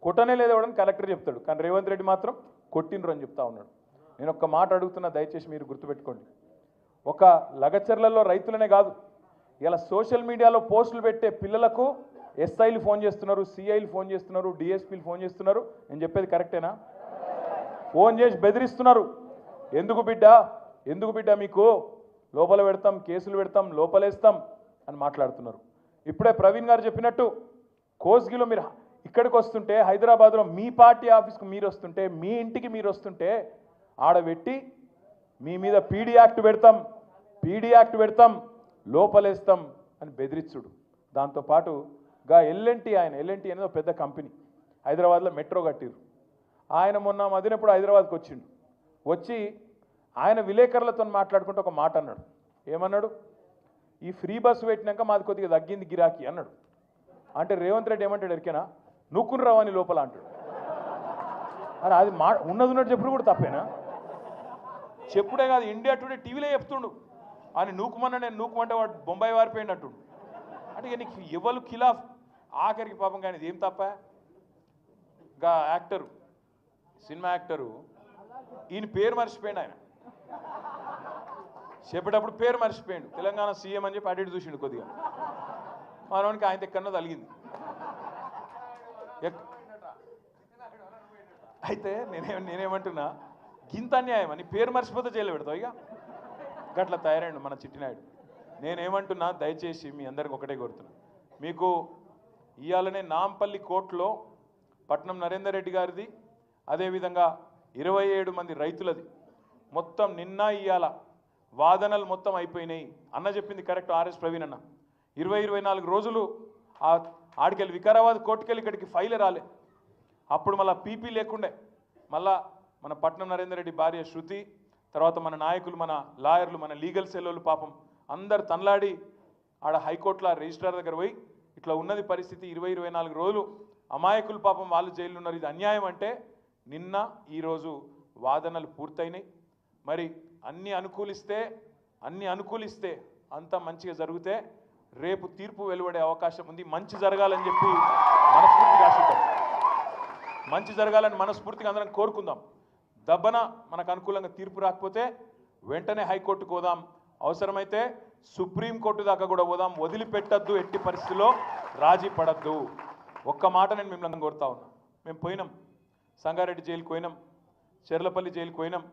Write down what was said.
కొట్టనే లేదేవడని collector చెప్తాడు, కానీ రేవంత్ రెడ్డి మాత్రం కొట్టిండ్రు అని చెప్తా ఉన్నాడు. నేను ఒక్క మాట అడుగుతున్నా, దయచేసి మీరు గుర్తుపెట్టుకోండి. ఒక లగచర్లలో రైతులనే కాదు, ఇలా సోషల్ మీడియాలో పోస్టులు పెట్టే పిల్లలకు ఎస్ఐలు ఫోన్ చేస్తున్నారు, సిఐలు ఫోన్ చేస్తున్నారు, డిఎస్పీలు ఫోన్ చేస్తున్నారు. నేను చెప్పేది కరెక్టేనా? ఫోన్ చేసి బెదిరిస్తున్నారు. ఎందుకు బిడ్డ మీకు లోపల పెడతాం, కేసులు పెడతాం, లోపలేస్తాం అని మాట్లాడుతున్నారు. ఇప్పుడే ప్రవీణ్ గారు చెప్పినట్టు కోస్గిలో మీరు ఇక్కడికి వస్తుంటే, హైదరాబాద్లో మీ పార్టీ ఆఫీస్కి మీరు వస్తుంటే, మీ ఇంటికి మీరు వస్తుంటే ఆడబెట్టి మీ మీద పీడీ యాక్ట్ పెడతాం, లోపలేస్తాం అని బెదిరించుడు. దాంతోపాటు ఎల్ఎన్టీ ఎల్ఎన్టీ అనేది ఒక పెద్ద కంపెనీ, హైదరాబాద్లో మెట్రో కట్టిరు. ఆయన మొన్న మదినప్పుడు హైదరాబాద్కి వచ్చిండు. వచ్చి ఆయన విలేకరులతో మాట్లాడుకుంటూ ఒక మాట అన్నాడు. ఏమన్నాడు? ఈ ఫ్రీ బస్సు పెట్టినాక మాది కొద్దిగా తగ్గింది గిరాకీ అన్నాడు. అంటే రేవంత్ రెడ్డి ఏమంటాడు ఎరికేనా? నూక్కుని రావని లోపల అంటాడు. అరే అది ఉన్నది చెప్పుడు కూడా తప్పేనా? చెప్పుడే కాదు, ఇండియా టుడే టీవీలో చెప్తుండు అని నూకుమన్నా నేను నూకుమంటే వాడు బొంబాయి వారిపోయినట్టు. అంటే ఇక నీకు ఎవరు ఖిలాఫ్? ఆఖరికి పాపం కానీ ఇది ఏం తప్ప? యాక్టరు, సినిమా యాక్టరు, ఈయన పేరు మర్చిపోయాడు. ఆయన చెప్పేటప్పుడు పేరు మర్చిపోయాడు. తెలంగాణ సీఎం అని చెప్పి అడిగి చూసిండు కొద్దిగా. మనవానికి ఆయన ఎక్కడో తలిగింది. అయితే నేనేమంటున్నా, గింత అన్యాయం అని పేరు మర్చిపోతే జైలు పెడతావు. ఇక గట్లా తయారైండు మన చిట్టినాయుడు. నేనేమంటున్నా, దయచేసి మీ అందరికి ఒకటే కోరుతున్నా, మీకు ఇవాళనే నాంపల్లి కోర్టులో పట్నం నరేందర్ రెడ్డి గారిది, అదేవిధంగా 27 మంది రైతులది మొత్తం నిన్న ఇవాళ వాదనలు మొత్తం అయిపోయినాయి. అన్న చెప్పింది కరెక్ట్, ఆర్ఎస్ ప్రవీణ్ అన్న. 24 రోజులు ఆడికెళ్ళి వికారాబాద్ కోర్టుకెళ్ళి ఇక్కడికి ఫైల్ రాలే. అప్పుడు మళ్ళీ పీపీ లేకుండే. మళ్ళా మన పట్నం నరేందర్ రెడ్డి భార్య శృతి, తర్వాత మన నాయకులు, మన లాయర్లు, మన లీగల్ సెల్లోళ్ళు పాపం అందరు తనలాడి ఆడ హైకోర్టులో రిజిస్ట్రార్ దగ్గర పోయి ఇట్లా ఉన్నది పరిస్థితి, 24 రోజులు అమాయకులు పాపం వాళ్ళు జైలు ఉన్నారు, ఇది అన్యాయం అంటే నిన్న ఈరోజు వాదనలు పూర్తయినాయి. మరి అన్ని అనుకూలిస్తే అంతా మంచిగా జరిగితే రేపు తీర్పు వెలువడే అవకాశం ఉంది. మంచి జరగాలని చెప్పి మనస్ఫూర్తిగా ఆశిద్దాం. మంచి జరగాలని మనస్ఫూర్తిగా అందరం కోరుకుందాం. దబ్బన మనకు అనుకూలంగా తీర్పు రాకపోతే వెంటనే హైకోర్టుకు పోదాం, అవసరమైతే సుప్రీంకోర్టు దాకా కూడా పోదాం. వదిలిపెట్టద్దు, ఎట్టి పరిస్థితుల్లో రాజీ పడద్దు. ఒక్క మాట నేను మిమ్మల్ని కోరుతా ఉన్నా. మేము పోయినాం, సంగారెడ్డి జైలుకి పోయినాం, చెర్లపల్లి జైలుకి పోయినాం,